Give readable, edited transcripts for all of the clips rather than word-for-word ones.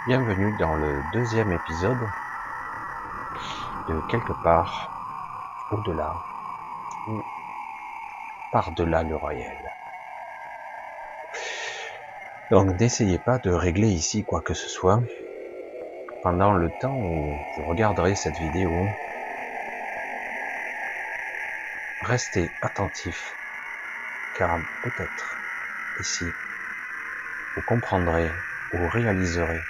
Bienvenue dans le deuxième épisode de Quelque part au-delà ou par-delà le réel. Donc n'essayez pas de régler ici quoi que ce soit. Pendant le temps où vous regarderez cette vidéo, restez attentif, car peut-être ici, vous comprendrez ou réaliserez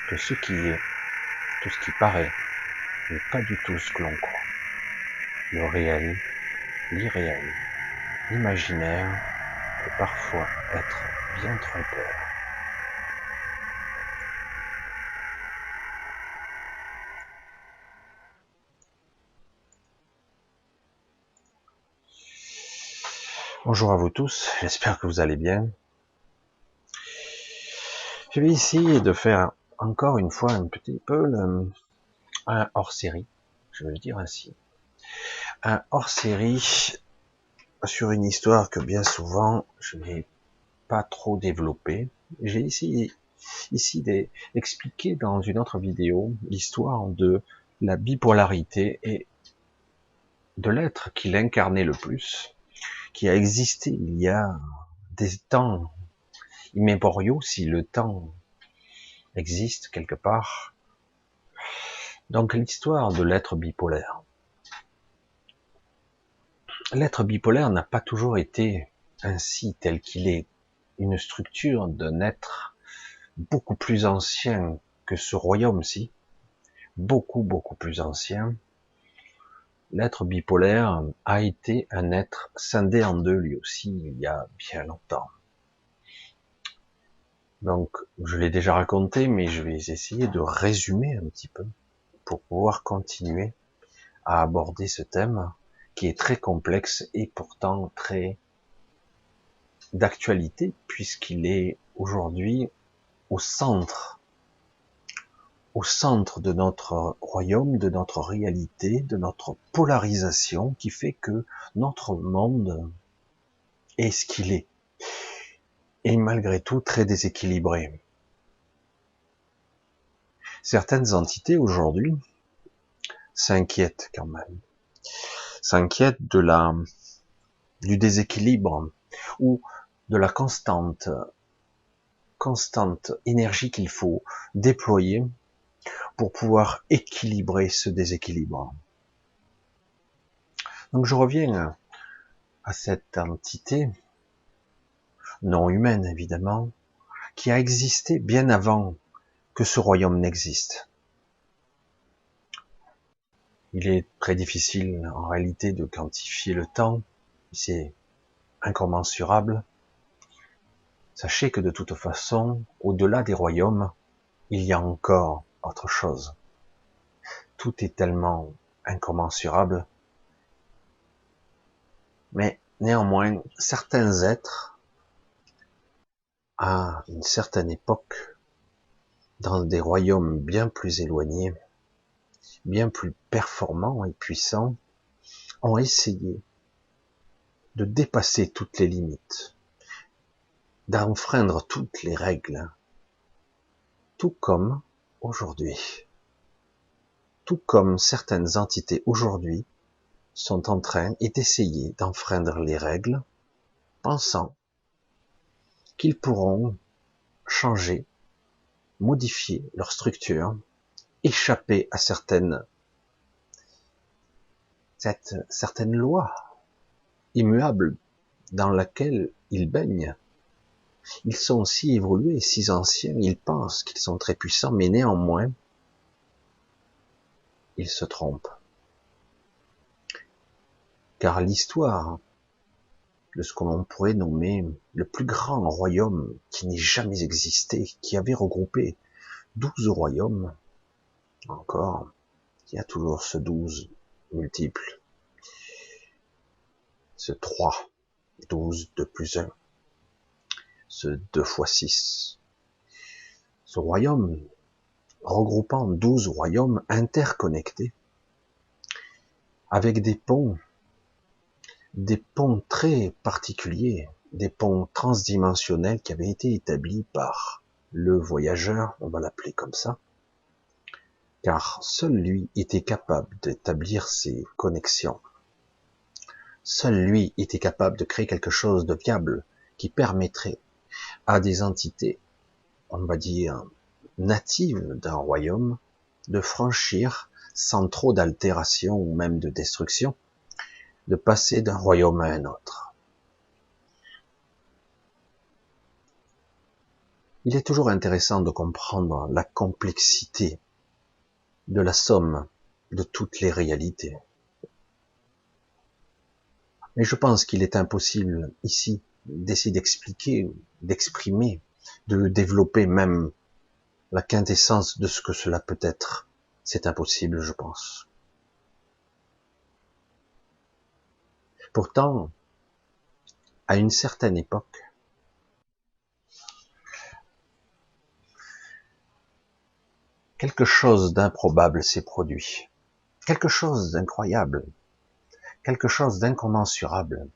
que ce qui est, tout ce qui paraît, n'est pas du tout ce que l'on croit. Le réel, l'irréel, l'imaginaire peut parfois être bien trompeur. Bonjour à vous tous, j'espère que vous allez bien. Je vais essayer de faire encore une fois un petit peu un hors-série, je vais le dire ainsi. Un hors-série sur une histoire que bien souvent je n'ai pas trop développée. J'ai essayé ici d'expliquer dans une autre vidéo l'histoire de la bipolarité et de l'être qui l'incarnait le plus, qui a existé il y a des temps immémoriaux, si le temps existe quelque part. Donc l'histoire de l'être bipolaire. L'être bipolaire n'a pas toujours été ainsi tel qu'il est, une structure d'un être beaucoup plus ancien que ce royaume-ci, beaucoup plus ancien. L'être bipolaire a été un être scindé en deux lui aussi il y a bien longtemps. Donc je l'ai déjà raconté, mais je vais essayer de résumer un petit peu pour pouvoir continuer à aborder ce thème qui est très complexe et pourtant très d'actualité puisqu'il est aujourd'hui au centre de notre royaume, de notre réalité, de notre polarisation qui fait que notre monde est ce qu'il est et malgré tout très déséquilibré. Certaines entités aujourd'hui s'inquiètent quand même, s'inquiètent du déséquilibre ou de la constante énergie qu'il faut déployer pour pouvoir équilibrer ce déséquilibre. Donc je reviens à cette entité non humaine évidemment, qui a existé bien avant que ce royaume n'existe. Il est très difficile en réalité de quantifier le temps, c'est incommensurable. Sachez que de toute façon, au-delà des royaumes, il y a encore autre chose. Tout est tellement incommensurable, mais néanmoins, certains êtres, à une certaine époque, dans des royaumes bien plus éloignés, bien plus performants et puissants, ont essayé de dépasser toutes les limites, d'enfreindre toutes les règles, tout comme aujourd'hui, tout comme certaines entités aujourd'hui sont en train d'essayer d'enfreindre les règles, pensant qu'ils pourront changer, modifier leur structure, échapper à certaines lois immuables dans laquelle ils baignent. Ils sont si évolués, si anciens, ils pensent qu'ils sont très puissants, mais néanmoins, ils se trompent. Car l'histoire de ce que l'on pourrait nommer le plus grand royaume qui n'ait jamais existé, qui avait regroupé 12 royaumes, encore, il y a toujours ce 12 multiple, ce 3, 12, 2 plus 1, ce 2 fois 6. Ce royaume regroupant 12 royaumes interconnectés, avec des ponts très particuliers, des ponts transdimensionnels qui avaient été établis par le voyageur, on va l'appeler comme ça, car seul lui était capable d'établir ces connexions. Seul lui était capable de créer quelque chose de viable qui permettrait à des entités, on va dire, natives d'un royaume, de franchir, sans trop d'altération ou même de destruction, de passer d'un royaume à un autre. Il est toujours intéressant de comprendre la complexité de la somme de toutes les réalités. Mais je pense qu'il est impossible ici d'essayer d'expliquer, d'exprimer, de développer même la quintessence de ce que cela peut être. C'est impossible, je pense. Pourtant, à une certaine époque, quelque chose d'improbable s'est produit. Quelque chose d'incroyable. Quelque chose d'incommensurable.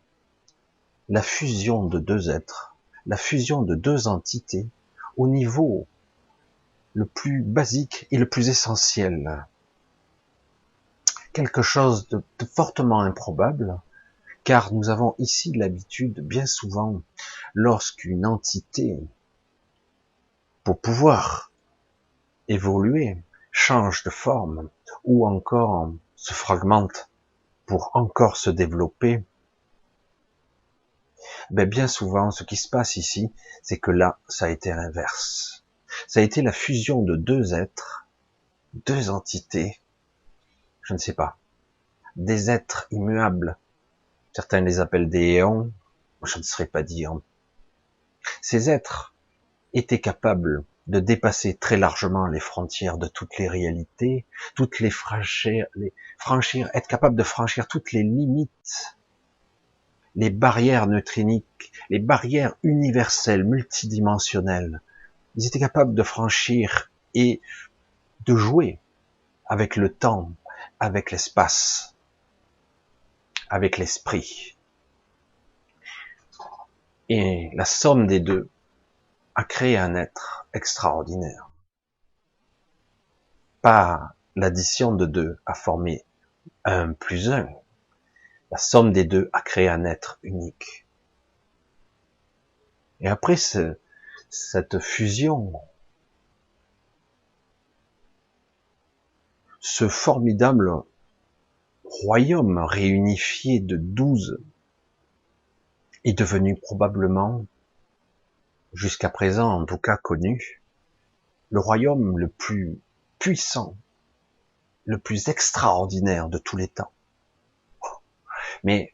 La fusion de deux êtres, la fusion de deux entités au niveau le plus basique et le plus essentiel. Quelque chose de fortement improbable, car nous avons ici l'habitude, bien souvent, lorsqu'une entité, pour pouvoir évoluer, change de forme, ou encore se fragmente pour encore se développer, bien souvent, ce qui se passe ici, c'est que là, ça a été l'inverse. Ça a été la fusion de deux êtres, deux entités, je ne sais pas, des êtres immuables. Certains les appellent des éons, je ne saurais pas dire. Ces êtres étaient capables de dépasser très largement les frontières de toutes les réalités, toutes les franchir, être capables de franchir toutes les limites, les barrières neutriniques, les barrières universelles, multidimensionnelles. Ils étaient capables de franchir et de jouer avec le temps, avec l'espace, avec l'esprit. Et la somme des deux a créé un être extraordinaire. Pas l'addition de deux a formé un plus un. La somme des deux a créé un être unique. Et après cette fusion, ce formidable royaume réunifié de 12 est devenu probablement, jusqu'à présent en tout cas connu, le royaume le plus puissant, le plus extraordinaire de tous les temps. Mais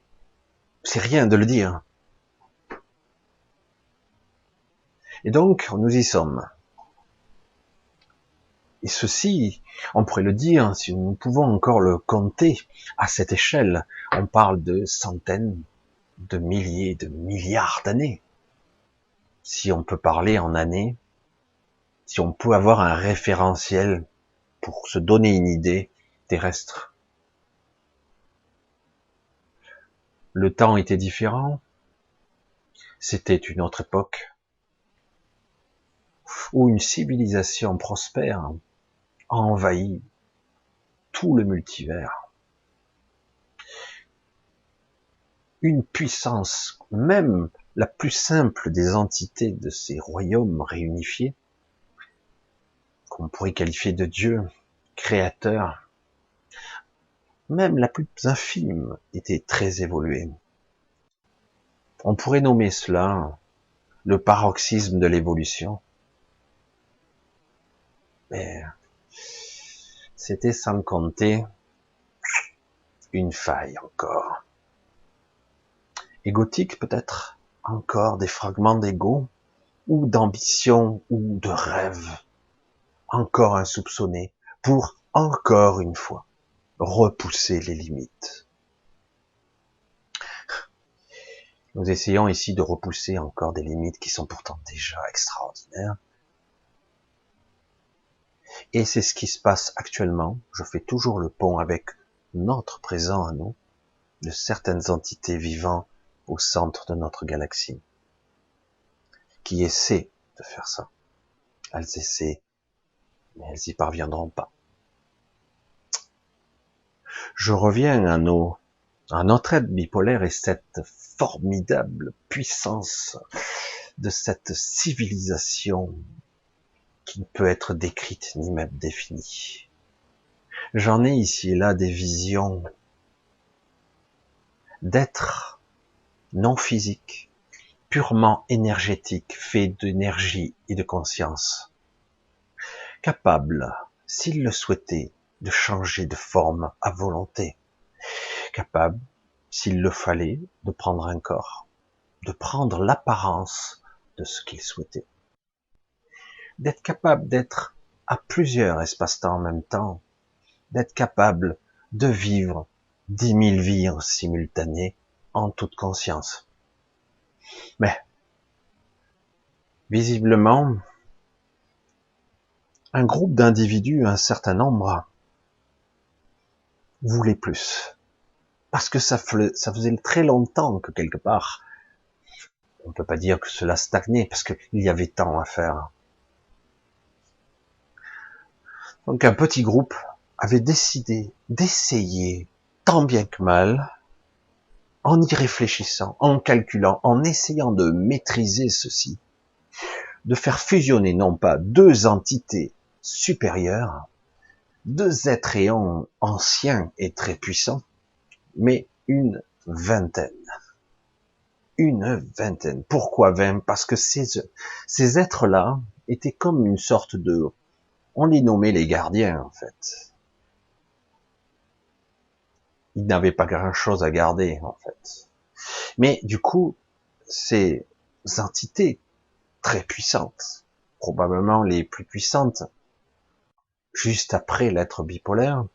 c'est rien de le dire. Et donc, nous y sommes. Et ceci, on pourrait le dire, si nous pouvons encore le compter à cette échelle, on parle de centaines, de milliers, de milliards d'années. Si on peut parler en années, si on peut avoir un référentiel pour se donner une idée terrestre. Le temps était différent, c'était une autre époque, où une civilisation prospère a envahi tout le multivers. Une puissance, même la plus simple des entités de ces royaumes réunifiés, qu'on pourrait qualifier de Dieu, créateur, même la plus infime était très évoluée. On pourrait nommer cela le paroxysme de l'évolution. Mais c'était sans compter une faille encore. Égotique peut-être, encore des fragments d'ego, ou d'ambition, ou de rêve, encore insoupçonnés, pour encore une fois repousser les limites. Nous essayons ici de repousser encore des limites qui sont pourtant déjà extraordinaires. Et c'est ce qui se passe actuellement. Je fais toujours le pont avec notre présent à nous, de certaines entités vivant au centre de notre galaxie, qui essaient de faire ça. Elles essaient, mais elles y parviendront pas. Je reviens à notre être bipolaire et cette formidable puissance de cette civilisation qui ne peut être décrite ni même définie. J'en ai ici et là des visions d'êtres non physiques, purement énergétiques, faits d'énergie et de conscience, capables, s'ils le souhaitaient, de changer de forme à volonté, capables, s'il le fallait, de prendre un corps, de prendre l'apparence de ce qu'ils souhaitaient, d'être capable d'être à plusieurs espaces-temps en même temps, d'être capable de vivre 10 000 vies en simultané en toute conscience. Mais, visiblement, un groupe d'individus, un certain nombre, voulait plus. Parce que ça faisait très longtemps que quelque part, on ne peut pas dire que cela stagnait, parce qu'il y avait tant à faire. Donc un petit groupe avait décidé d'essayer, tant bien que mal, en y réfléchissant, en calculant, en essayant de maîtriser ceci, de faire fusionner non pas deux entités supérieures, deux êtres éons anciens et très puissants, mais une vingtaine. Une vingtaine. Pourquoi 20? Parce que ces êtres-là étaient comme une sorte de... On les nommait les gardiens, en fait. Ils n'avaient pas grand-chose à garder, en fait. Mais du coup, ces entités très puissantes, probablement les plus puissantes, juste après l'être bipolaire,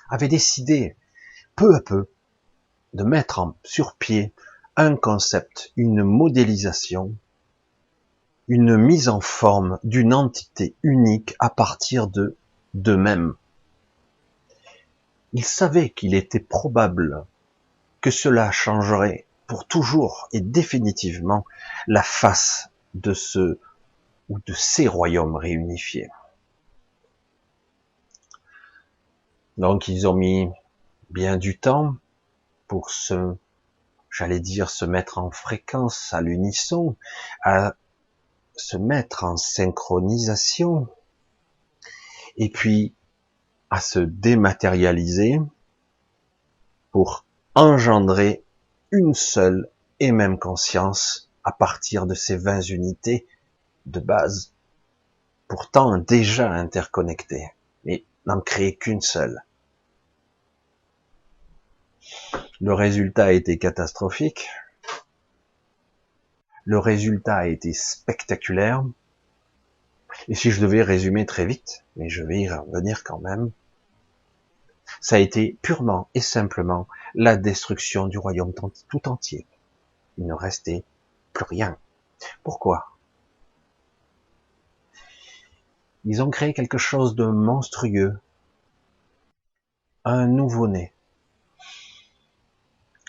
avaient décidé, peu à peu, de mettre sur pied un concept, une modélisation, une mise en forme d'une entité unique à partir d'eux-mêmes. Ils savaient qu'il était probable que cela changerait pour toujours et définitivement la face de ce ou de ces royaumes réunifiés. Donc ils ont mis bien du temps pour j'allais dire, se mettre en fréquence à l'unisson, à se mettre en synchronisation, et puis à se dématérialiser pour engendrer une seule et même conscience à partir de ces 20 unités de base, pourtant déjà interconnectées, mais n'en créer qu'une seule. Le résultat a été catastrophique, le résultat a été spectaculaire, et si je devais résumer très vite, mais je vais y revenir quand même, ça a été purement et simplement la destruction du royaume tout entier. Il ne restait plus rien. Pourquoi? Ils ont créé quelque chose de monstrueux, un nouveau-né,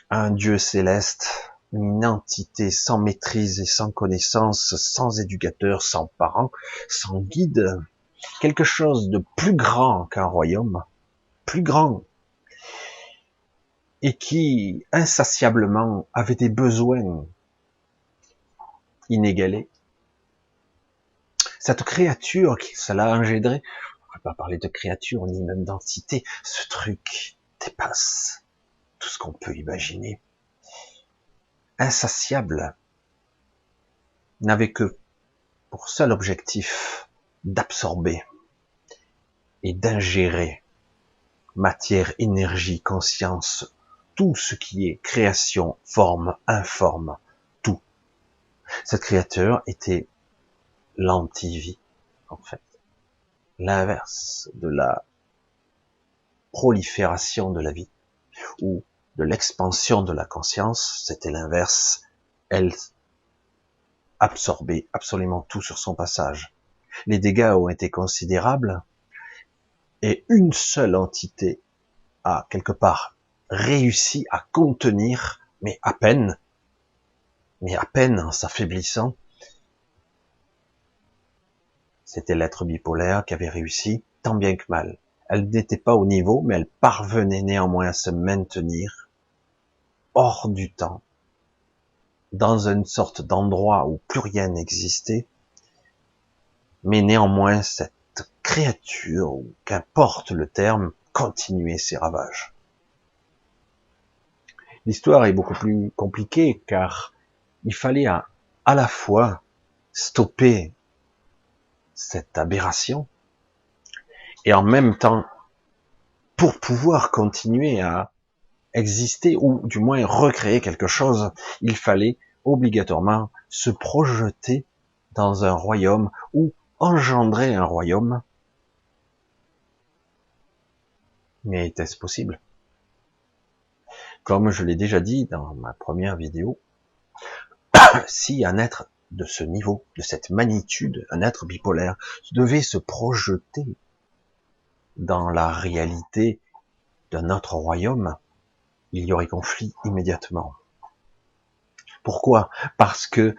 un Dieu céleste, une entité sans maîtrise et sans connaissance, sans éducateur, sans parents, sans guide, quelque chose de plus grand qu'un royaume, plus grand, et qui insatiablement avait des besoins inégalés. Cette créature, cela a engendré, on ne peut pas parler de créature ni même d'entité, ce truc dépasse tout ce qu'on peut imaginer. Insatiable, n'avait que pour seul objectif d'absorber et d'ingérer matière, énergie, conscience, tout ce qui est création, forme, informe, tout. Cette créature était l'antivie, en fait. L'inverse de la prolifération de la vie, ou de l'expansion de la conscience, c'était l'inverse. Elle absorbait absolument tout sur son passage. Les dégâts ont été considérables, et une seule entité a quelque part réussi à contenir, mais à peine en s'affaiblissant, C'était l'être bipolaire qui avait réussi tant bien que mal. Elle n'était pas au niveau, mais elle parvenait néanmoins à se maintenir hors du temps, dans une sorte d'endroit où plus rien n'existait, mais néanmoins cette créature, ou qu'importe le terme, continuait ses ravages. L'histoire est beaucoup plus compliquée, car il fallait à la fois stopper cette aberration, et en même temps, pour pouvoir continuer à exister, ou du moins recréer quelque chose, il fallait obligatoirement se projeter dans un royaume, ou engendrer un royaume. Mais était-ce possible? Comme je l'ai déjà dit dans ma première vidéo, si un être de ce niveau, de cette magnitude, un être bipolaire, devait se projeter dans la réalité d'un autre royaume, il y aurait conflit immédiatement. Pourquoi? Parce que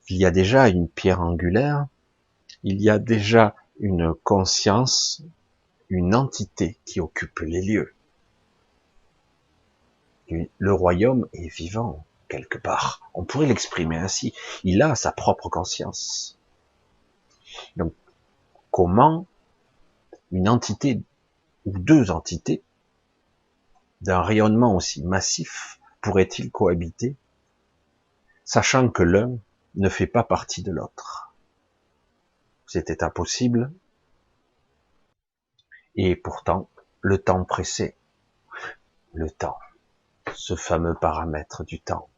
il y a déjà une pierre angulaire, il y a déjà une conscience, une entité qui occupe les lieux. Le royaume est vivant, quelque part. On pourrait l'exprimer ainsi. Il a sa propre conscience. Donc, comment une entité ou deux entités d'un rayonnement aussi massif pourraient-ils cohabiter, sachant que l'un ne fait pas partie de l'autre? C'était impossible. Et pourtant, le temps pressait. Le temps. Ce fameux paramètre du temps.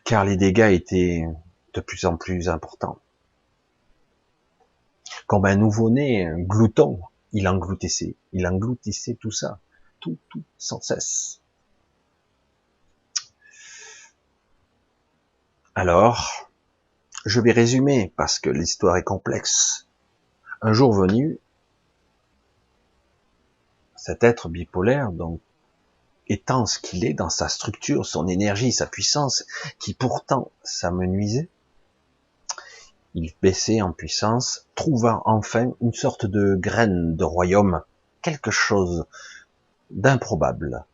Car les dégâts étaient de plus en plus importants. Comme un nouveau-né, un glouton, il engloutissait tout ça, tout, sans cesse. Alors, je vais résumer, parce que l'histoire est complexe. Un jour venu, cet être bipolaire, donc, étant ce qu'il est dans sa structure, son énergie, sa puissance, qui pourtant s'amenuisait, il baissait en puissance, trouvant enfin une sorte de graine de royaume, quelque chose d'improbable,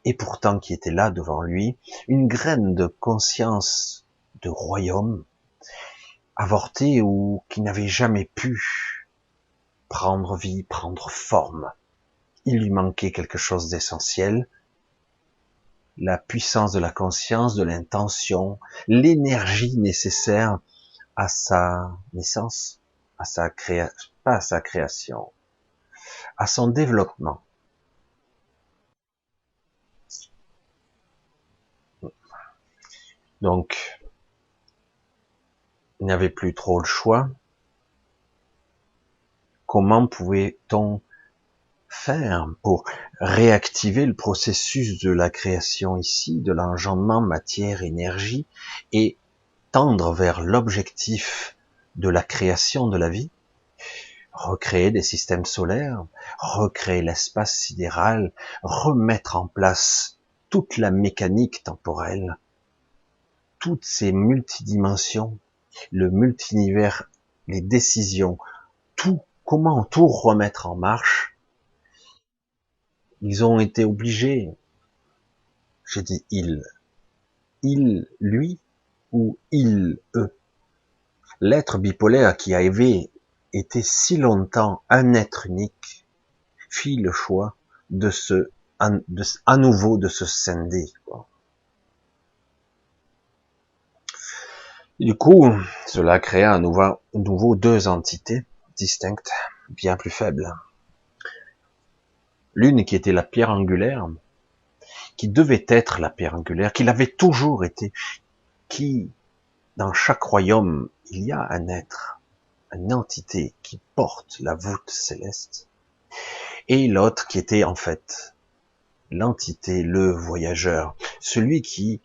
et pourtant qui était là devant lui, une graine de conscience de royaume, avorté ou qui n'avait jamais pu prendre vie, prendre forme. Il lui manquait quelque chose d'essentiel, la puissance de la conscience, de l'intention, l'énergie nécessaire à sa naissance, à sa création, pas à sa création, à son développement. Donc, il n'y avait plus trop le choix. Comment pouvait-on faire pour réactiver le processus de la création ici, de l'engendrement matière, énergie, et tendre vers l'objectif de la création de la vie, recréer des systèmes solaires, recréer l'espace sidéral, remettre en place toute la mécanique temporelle, toutes ces multidimensions, le multivers, les décisions, tout, comment tout remettre en marche. Ils ont été obligés, je dis il, lui, ou il, eux. L'être bipolaire qui avait été si longtemps un être unique, fit le choix à nouveau de se scinder, quoi. Du coup, cela créa à nouveau deux entités distinctes, bien plus faibles. L'une qui était la pierre angulaire, qui devait être la pierre angulaire, qui l'avait toujours été, qui, dans chaque royaume, il y a un être, une entité qui porte la voûte céleste, et l'autre qui était en fait l'entité, le voyageur, celui qui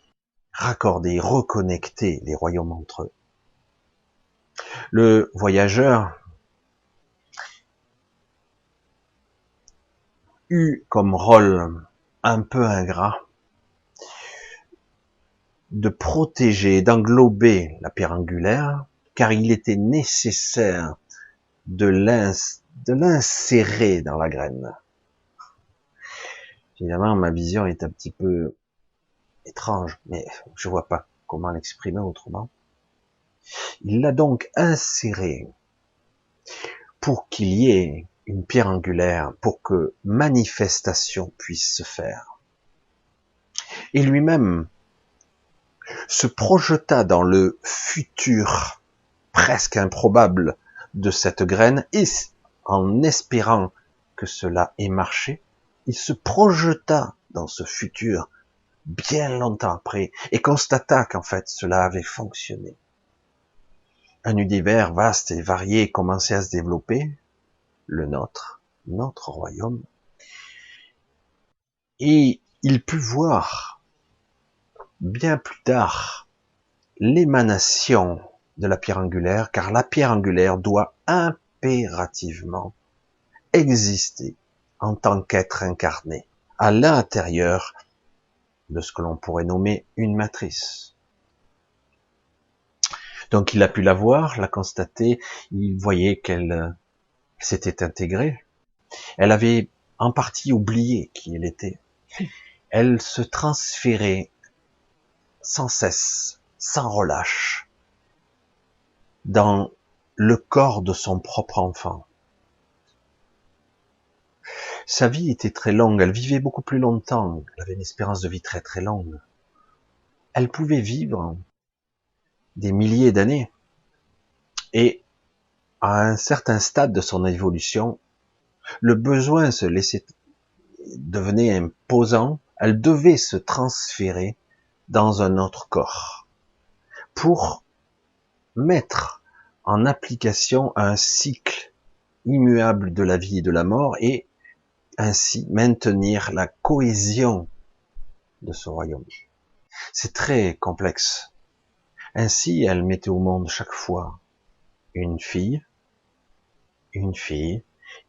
raccordait, reconnectait les royaumes entre eux. Le voyageur eut comme rôle un peu ingrat de protéger, d'englober la pierre angulaire, car il était nécessaire de l'insérer dans la graine. Évidemment, ma vision est un petit peu étrange, mais je vois pas comment l'exprimer autrement. Il l'a donc inséré pour qu'il y ait une pierre angulaire, pour que manifestation puisse se faire. Et lui-même se projeta dans le futur presque improbable de cette graine, et en espérant que cela ait marché, il se projeta dans ce futur bien longtemps après, et constata qu'en fait cela avait fonctionné. Un univers vaste et varié commençait à se développer, le nôtre, notre royaume, et il put voir bien plus tard l'émanation de la pierre angulaire, car la pierre angulaire doit impérativement exister en tant qu'être incarné à l'intérieur de ce que l'on pourrait nommer une matrice. Donc il a pu la voir, la constater, il voyait qu'elle s'était intégrée. Elle avait en partie oublié qui elle était. Elle se transférait sans cesse, sans relâche, dans le corps de son propre enfant. Sa vie était très longue, elle vivait beaucoup plus longtemps, elle avait une espérance de vie très très longue. Elle pouvait vivre des milliers d'années. Et à un certain stade de son évolution, le besoin se laissait devenait imposant, elle devait se transférer dans un autre corps pour mettre en application un cycle immuable de la vie et de la mort et ainsi maintenir la cohésion de ce royaume. C'est très complexe. Ainsi, elle mettait au monde chaque fois une fille,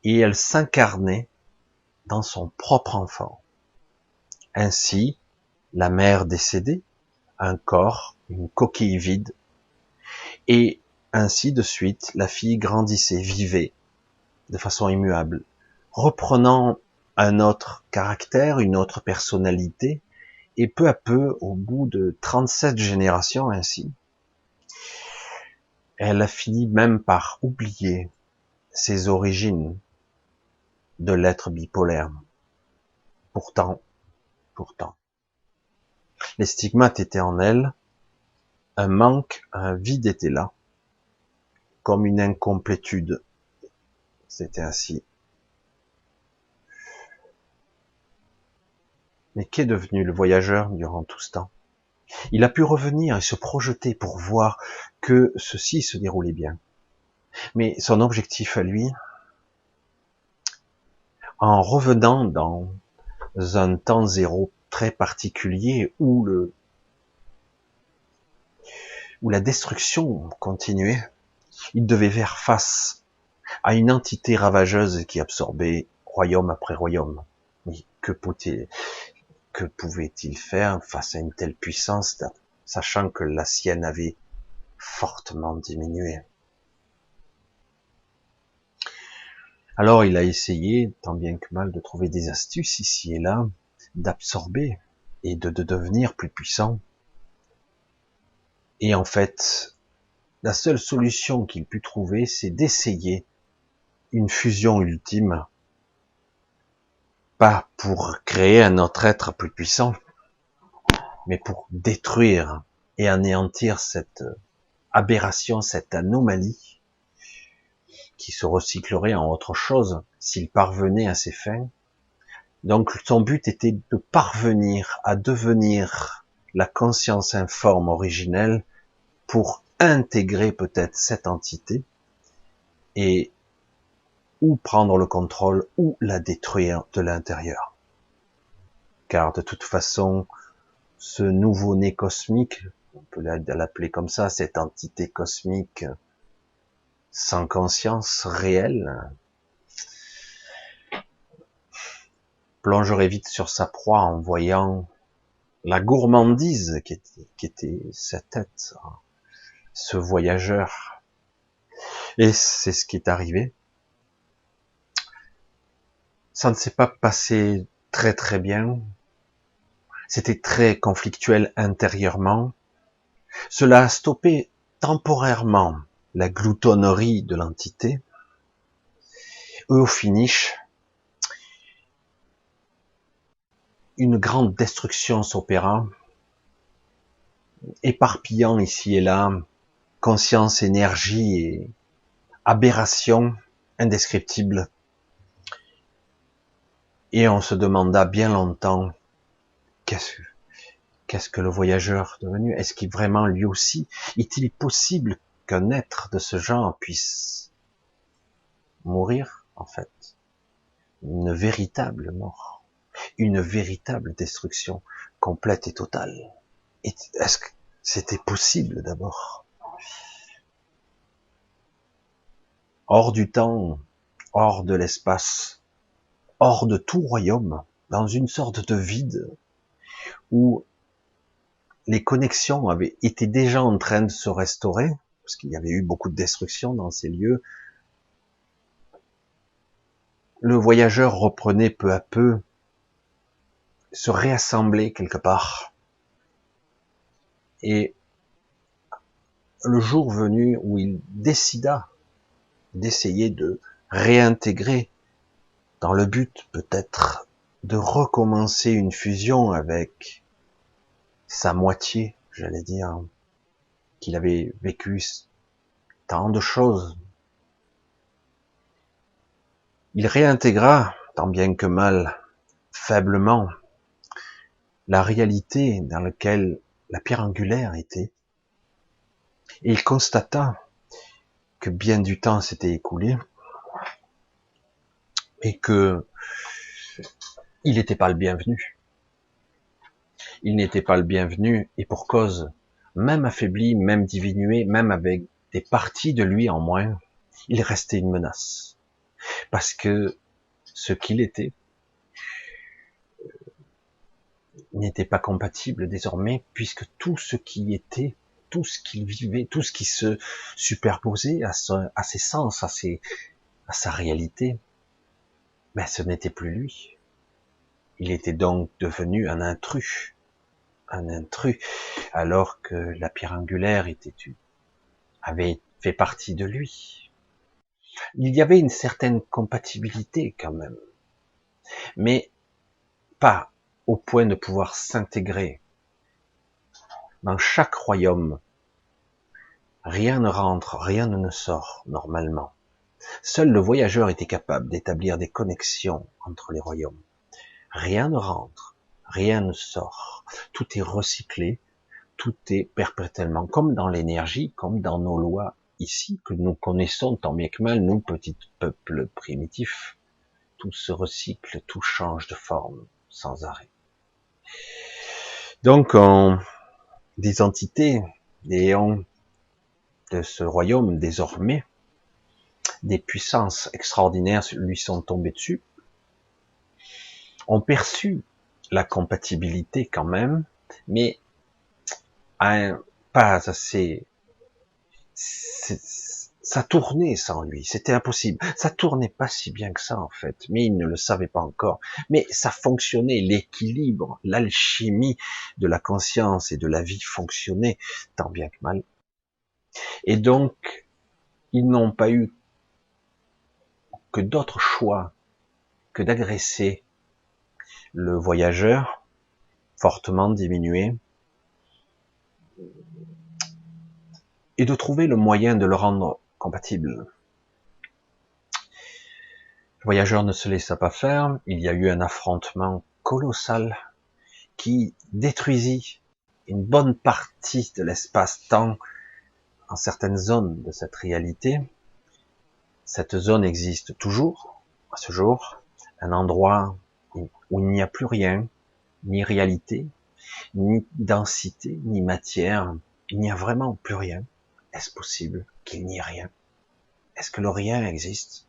et elle s'incarnait dans son propre enfant. Ainsi, la mère décédée, un corps, une coquille vide, et ainsi de suite, la fille grandissait, vivait de façon immuable, reprenant un autre caractère, une autre personnalité, et peu à peu, au bout de 37 générations ainsi, elle a fini même par oublier ses origines de l'être bipolaire. Pourtant, les stigmates étaient en elle, un manque, un vide était là, comme une incomplétude. C'était ainsi. Mais qu'est devenu le voyageur durant tout ce temps? Il a pu revenir et se projeter pour voir que ceci se déroulait bien. Mais son objectif à lui, en revenant dans un temps zéro très particulier où la destruction continuait, il devait faire face à une entité ravageuse qui absorbait royaume après royaume. Mais que pouvait-il faire face à une telle puissance, sachant que la sienne avait fortement diminué? Alors il a essayé, tant bien que mal, de trouver des astuces ici et là, d'absorber et de devenir plus puissant. Et en fait, la seule solution qu'il put trouver, c'est d'essayer une fusion ultime, pas pour créer un autre être plus puissant, mais pour détruire et anéantir cette aberration, cette anomalie, qui se recyclerait en autre chose s'il parvenait à ses fins. Donc son but était de parvenir à devenir la conscience informe originelle pour intégrer peut-être cette entité et ou prendre le contrôle ou la détruire de l'intérieur. Car de toute façon, ce nouveau-né cosmique, on peut l'appeler comme ça, cette entité cosmique sans conscience réelle, plongerait vite sur sa proie en voyant la gourmandise qui était sa tête, ce voyageur. Et c'est ce qui est arrivé. Ça ne s'est pas passé très très bien. C'était très conflictuel intérieurement. Cela a stoppé temporairement la gloutonnerie de l'entité. Et au finish, une grande destruction s'opéra, éparpillant ici et là conscience, énergie et aberration indescriptible. Et on se demanda bien longtemps qu'est-ce que le voyageur devenu? Est-ce qu'il vraiment lui aussi, est-il possible qu'un être de ce genre puisse mourir en fait? Une véritable mort, une véritable destruction complète et totale. Est-ce que c'était possible d'abord? Hors du temps, hors de l'espace, hors de tout royaume, dans une sorte de vide où les connexions avaient été déjà en train de se restaurer, parce qu'il y avait eu beaucoup de destruction dans ces lieux. Le voyageur reprenait peu à peu, se réassembler quelque part. Et le jour venu où il décida d'essayer de réintégrer, dans le but peut-être de recommencer une fusion avec sa moitié, j'allais dire, qu'il avait vécu tant de choses. Il réintégra, tant bien que mal, faiblement, la réalité dans laquelle la pierre angulaire était, et il constata que bien du temps s'était écoulé, et que il n'était pas le bienvenu. Il n'était pas le bienvenu, et pour cause, même affaibli, même diminué, même avec des parties de lui en moins, il restait une menace. Parce que ce qu'il était n'était pas compatible désormais, puisque tout ce qui était, tout ce qu'il vivait, tout ce qui se superposait à ses sens, à sa réalité, ben ce n'était plus lui. Il était donc devenu un intrus, alors que la pierre angulaire avait fait partie de lui. Il y avait une certaine compatibilité quand même, mais pas au point de pouvoir s'intégrer. Dans chaque royaume, rien ne rentre, rien ne sort normalement. Seul le voyageur était capable d'établir des connexions entre les royaumes. Rien ne rentre, rien ne sort. Tout est recyclé, tout est perpétuellement, comme dans l'énergie, comme dans nos lois ici, que nous connaissons tant bien que mal, nous, petits peuples primitifs. Tout se recycle, tout change de forme, sans arrêt. Donc, des entités, des héons de ce royaume, désormais, des puissances extraordinaires lui sont tombées dessus, ont perçu la compatibilité quand même, mais pas assez. Ça tournait sans lui, c'était impossible. Ça tournait pas si bien que ça en fait, mais il ne le savait pas encore. Mais ça fonctionnait, l'équilibre, l'alchimie de la conscience et de la vie fonctionnait tant bien que mal. Et donc, ils n'ont pas eu que d'autres choix que d'agresser le voyageur, fortement diminué, et de trouver le moyen de le rendre compatible. Le voyageur ne se laissa pas faire, il y a eu un affrontement colossal qui détruisit une bonne partie de l'espace-temps en certaines zones de cette réalité. Cette zone existe toujours, à ce jour, un endroit où il n'y a plus rien, ni réalité, ni densité, ni matière, il n'y a vraiment plus rien. Est-ce possible qu'il n'y ait rien? Est-ce que le rien existe?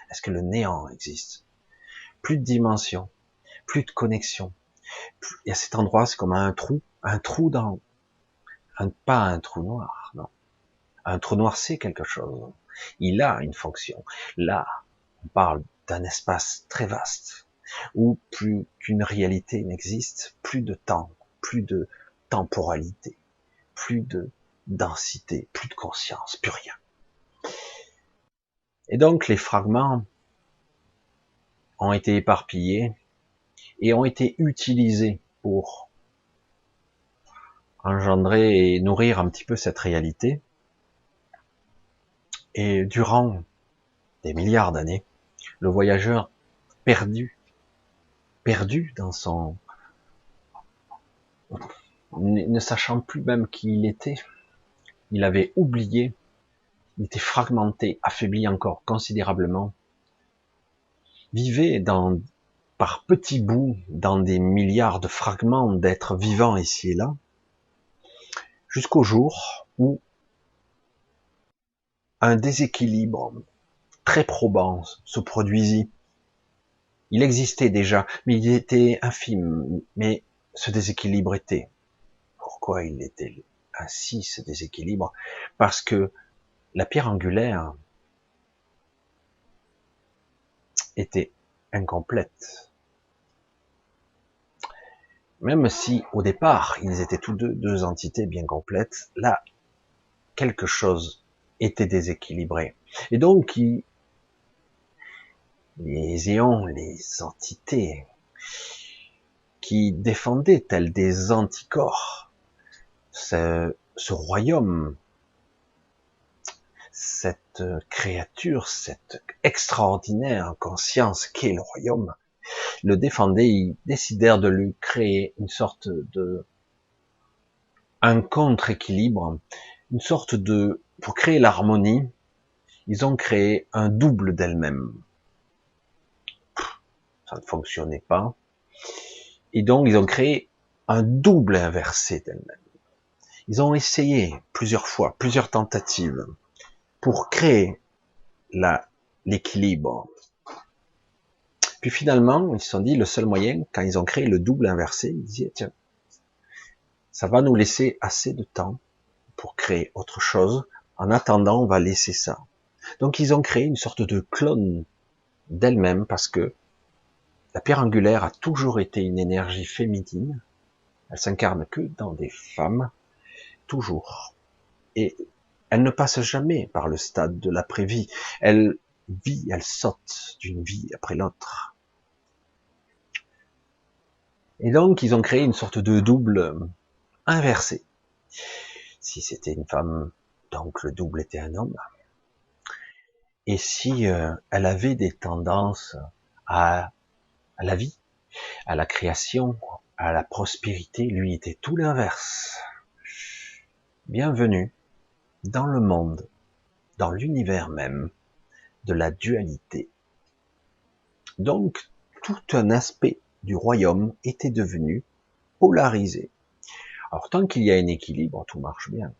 Est-ce que le néant existe? Plus de dimension, plus de connexion. Il y a cet endroit, c'est comme un trou dans, pas un trou noir, non. Un trou noir, c'est quelque chose. il a une fonction. Là, on parle d'un espace très vaste, où plus qu'une réalité n'existe, plus de temps, plus de temporalité, plus de densité, plus de conscience, plus rien. Et donc les fragments ont été éparpillés et ont été utilisés pour engendrer et nourrir un petit peu cette réalité. Et durant des milliards d'années, le voyageur perdu dans son, ne sachant plus même qui il était, il avait oublié, il était fragmenté, affaibli encore considérablement, vivait par petits bouts dans des milliards de fragments d'êtres vivants ici et là, jusqu'au jour où un déséquilibre très probant se produisit. Il existait déjà, mais il était infime. Mais ce déséquilibre était. Pourquoi il était ainsi, ce déséquilibre? Parce que la pierre angulaire était incomplète. Même si, au départ, ils étaient tous deux entités bien complètes, là, quelque chose était déséquilibré. Et donc, les éons, les entités qui défendaient tels des anticorps ce royaume, cette créature, cette extraordinaire conscience qu'est le royaume, le défendaient, ils décidèrent de lui créer une sorte un contre-équilibre, une sorte pour créer l'harmonie, ils ont créé un double d'elle-même. Ça ne fonctionnait pas. Et donc, ils ont créé un double inversé d'elle-même. Ils ont essayé plusieurs fois, plusieurs tentatives, pour créer l'équilibre. Puis finalement, ils se sont dit, le seul moyen, quand ils ont créé le double inversé, ils disaient, tiens, ça va nous laisser assez de temps pour créer autre chose. En attendant, on va laisser ça. Donc ils ont créé une sorte de clone d'elle-même, parce que la pierre angulaire a toujours été une énergie féminine. Elle s'incarne que dans des femmes, toujours. Et elle ne passe jamais par le stade de l'après-vie. Elle vit, elle saute d'une vie après l'autre. Et donc, ils ont créé une sorte de double inversé. Si c'était une femme, donc le double était un homme. Et si elle avait des tendances à la vie, à la création, à la prospérité, lui était tout l'inverse. Bienvenue dans le monde, dans l'univers même de la dualité. Donc, tout un aspect du royaume était devenu polarisé. Alors, tant qu'il y a un équilibre, tout marche bien.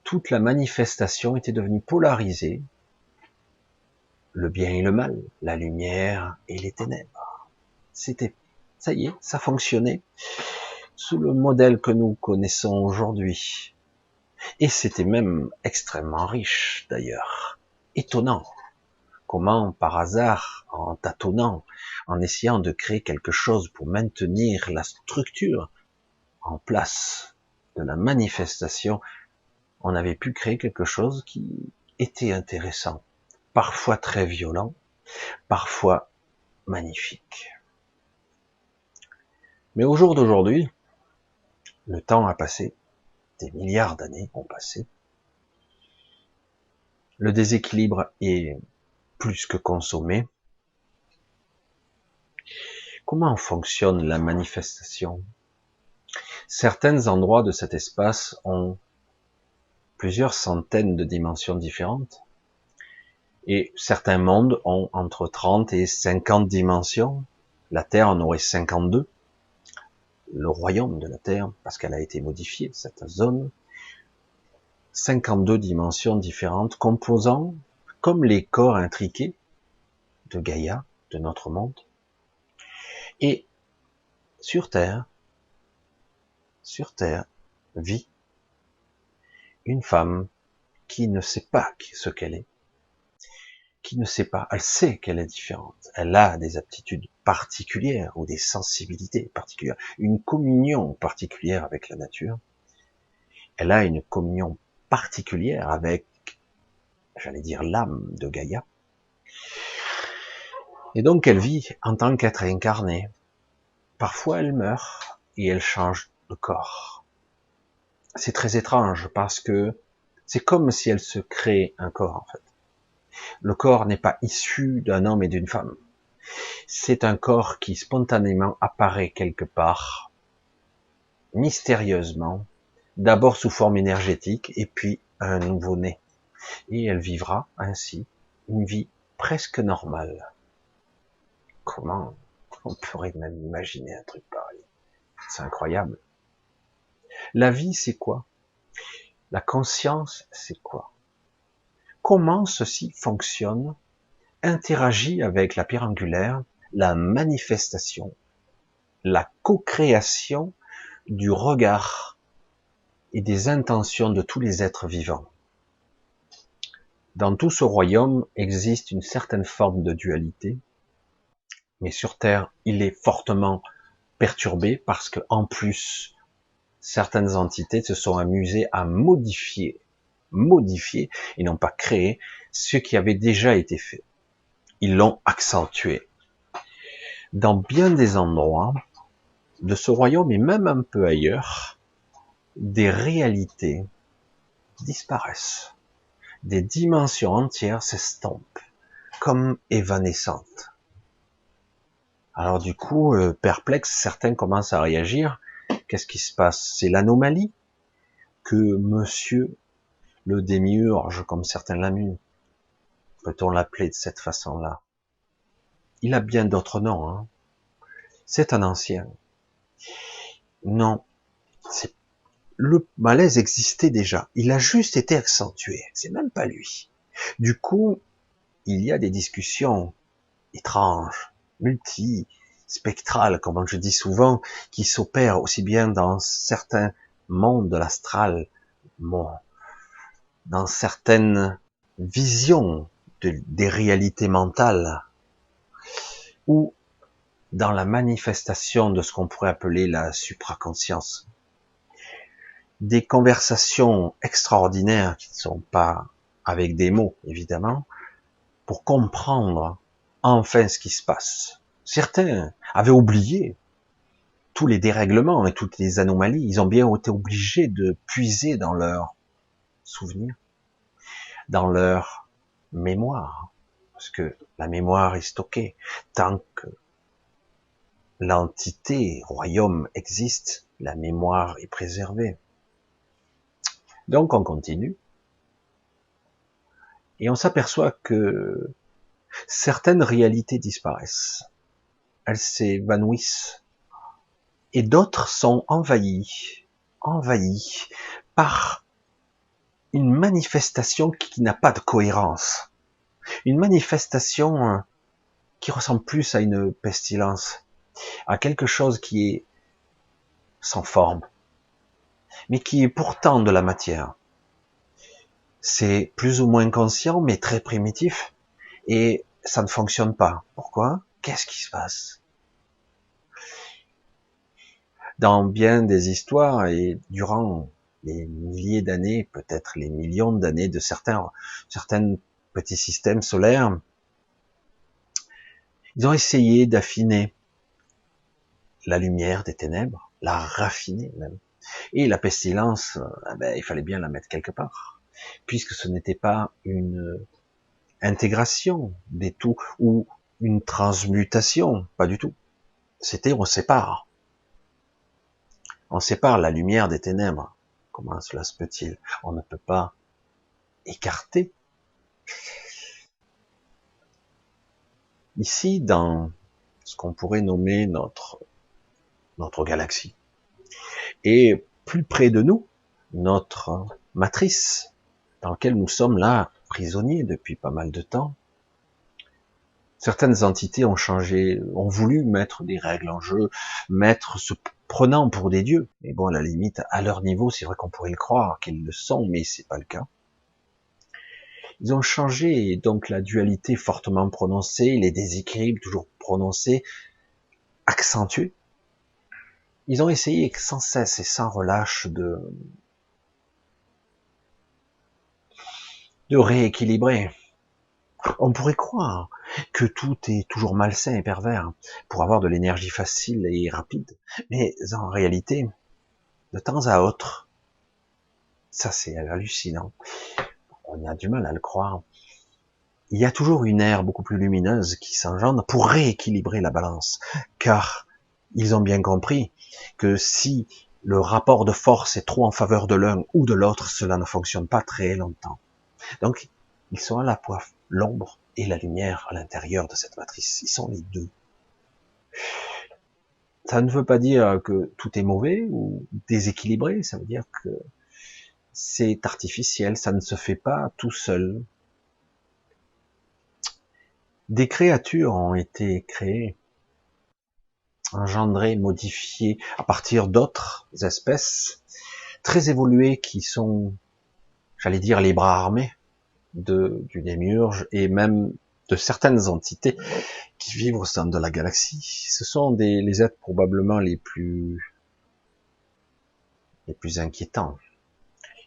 Toute la manifestation était devenue polarisée, le bien et le mal, la lumière et les ténèbres. C'était, ça y est, ça fonctionnait sous le modèle que nous connaissons aujourd'hui. Et c'était même extrêmement riche, d'ailleurs. Étonnant. Comment, par hasard, en tâtonnant, en essayant de créer quelque chose pour maintenir la structure en place de la manifestation, on avait pu créer quelque chose qui était intéressant, parfois très violent, parfois magnifique. Mais au jour d'aujourd'hui, le temps a passé, des milliards d'années ont passé, le déséquilibre est plus que consommé. Comment fonctionne la manifestation? Certains endroits de cet espace ont plusieurs centaines de dimensions différentes, et certains mondes ont entre 30 et 50 dimensions. La Terre en aurait 52. Le royaume de la Terre, parce qu'elle a été modifiée, cette zone, 52 dimensions différentes, composant, comme les corps intriqués de Gaïa, de notre monde. Et sur Terre vit une femme qui ne sait pas ce qu'elle est, qui ne sait pas, elle sait qu'elle est différente, elle a des aptitudes particulières ou des sensibilités particulières, une communion particulière avec la nature, elle a une communion particulière avec, j'allais dire, l'âme de Gaïa, et donc elle vit en tant qu'être incarné. Parfois elle meurt et elle change de corps. C'est très étrange parce que c'est comme si elle se crée un corps en fait. Le corps n'est pas issu d'un homme et d'une femme. C'est un corps qui spontanément apparaît quelque part, mystérieusement, d'abord sous forme énergétique et puis un nouveau-né. Et elle vivra ainsi une vie presque normale. Comment on pourrait même imaginer un truc pareil? C'est incroyable. La vie, c'est quoi? La conscience, c'est quoi? Comment ceci fonctionne, interagit avec la pierre angulaire, la manifestation, la co-création du regard et des intentions de tous les êtres vivants. Dans tout ce royaume existe une certaine forme de dualité, mais sur Terre, il est fortement perturbé parce que, en plus, certaines entités se sont amusées à modifier, et n'ont pas créé ce qui avait déjà été fait. Ils l'ont accentué. Dans bien des endroits de ce royaume et même un peu ailleurs, des réalités disparaissent. Des dimensions entières s'estompent, comme évanescentes. Alors du coup, perplexes, certains commencent à réagir. Qu'est-ce qui se passe? C'est l'anomalie que monsieur le démiurge, comme certains l'amusent, peut-on l'appeler de cette façon-là? Il a bien d'autres noms, hein. C'est un ancien. Non, le malaise existait déjà. Il a juste été accentué. C'est même pas lui. Du coup, il y a des discussions étranges, multispectrales, comme je dis souvent, qui s'opèrent aussi bien dans certains mondes de l'astral, dans certaines visions des réalités mentales, ou dans la manifestation de ce qu'on pourrait appeler la supraconscience. Des conversations extraordinaires qui ne sont pas avec des mots, évidemment, pour comprendre enfin ce qui se passe. Certains avaient oublié tous les dérèglements et toutes les anomalies. Ils ont bien été obligés de puiser dans leurs souvenirs, dans leur mémoire, parce que la mémoire est stockée. Tant que l'entité royaume existe, la mémoire est préservée. Donc on continue, et on s'aperçoit que certaines réalités disparaissent, elles s'évanouissent, et d'autres sont envahies par une manifestation qui n'a pas de cohérence, une manifestation qui ressemble plus à une pestilence, à quelque chose qui est sans forme, mais qui est pourtant de la matière. C'est plus ou moins conscient, mais très primitif, et ça ne fonctionne pas. Pourquoi? Qu'est-ce qui se passe? Dans bien des histoires, et durant les milliers d'années, peut-être les millions d'années de certains petits systèmes solaires, ils ont essayé d'affiner la lumière des ténèbres, la raffiner même. Et la pestilence, il fallait bien la mettre quelque part, puisque ce n'était pas une intégration des tout, ou une transmutation, pas du tout. C'était on sépare la lumière des ténèbres. Comment cela se peut-il? On ne peut pas écarter. Ici, dans ce qu'on pourrait nommer notre galaxie, et plus près de nous, notre matrice, dans laquelle nous sommes là, prisonniers depuis pas mal de temps, certaines entités ont voulu mettre des règles en jeu, se prenant pour des dieux. Mais bon, à la limite, à leur niveau, c'est vrai qu'on pourrait le croire qu'ils le sont, mais c'est pas le cas. Ils ont changé, et donc la dualité fortement prononcée, les déséquilibres toujours prononcés, accentués. Ils ont essayé sans cesse et sans relâche de rééquilibrer. On pourrait croire que tout est toujours malsain et pervers pour avoir de l'énergie facile et rapide, mais en réalité, de temps à autre, ça c'est hallucinant, on a du mal à le croire, il y a toujours une ère beaucoup plus lumineuse qui s'engendre pour rééquilibrer la balance, car ils ont bien compris que si le rapport de force est trop en faveur de l'un ou de l'autre, cela ne fonctionne pas très longtemps. Donc, ils sont à la fois l'ombre et la lumière à l'intérieur de cette matrice. Ils sont les deux. Ça ne veut pas dire que tout est mauvais ou déséquilibré, ça veut dire que c'est artificiel, ça ne se fait pas tout seul. Des créatures ont été créées, engendrées, modifiées à partir d'autres espèces très évoluées qui sont, j'allais dire, les bras armés du démiurge et même de certaines entités qui vivent au sein de la galaxie. Ce sont les êtres probablement les plus inquiétants.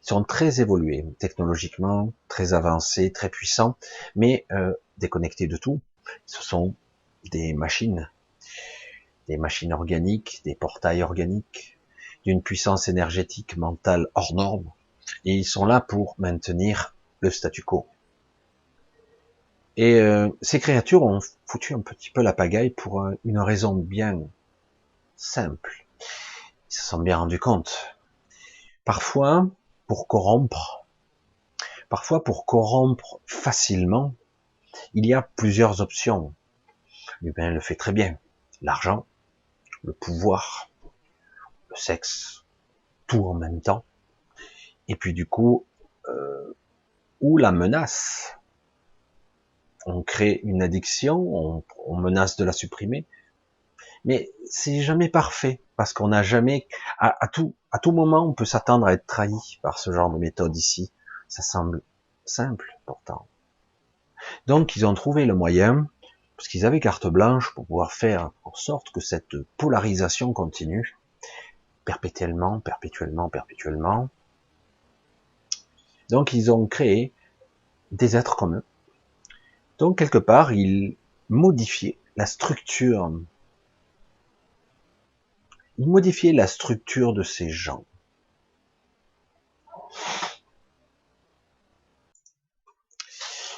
Ils sont très évolués, technologiquement, très avancés, très puissants, mais déconnectés de tout. Ce sont des machines organiques, des portails organiques, d'une puissance énergétique, mentale hors norme, et ils sont là pour maintenir le statu quo. Et ces créatures ont foutu un petit peu la pagaille pour une raison bien simple. Ils se sont bien rendus compte. Parfois, pour corrompre facilement, il y a plusieurs options. L'humain le fait très bien. L'argent, le pouvoir, le sexe, tout en même temps. Et puis du coup, ou la menace. On crée une addiction, on menace de la supprimer, mais c'est jamais parfait parce qu'on n'a jamais, à tout moment, on peut s'attendre à être trahi par ce genre de méthode ici. Ça semble simple pourtant. Donc ils ont trouvé le moyen, parce qu'ils avaient carte blanche pour pouvoir faire en sorte que cette polarisation continue perpétuellement. Donc ils ont créé des êtres comme eux. Donc quelque part, ils modifiaient la structure. Ils modifiaient la structure de ces gens.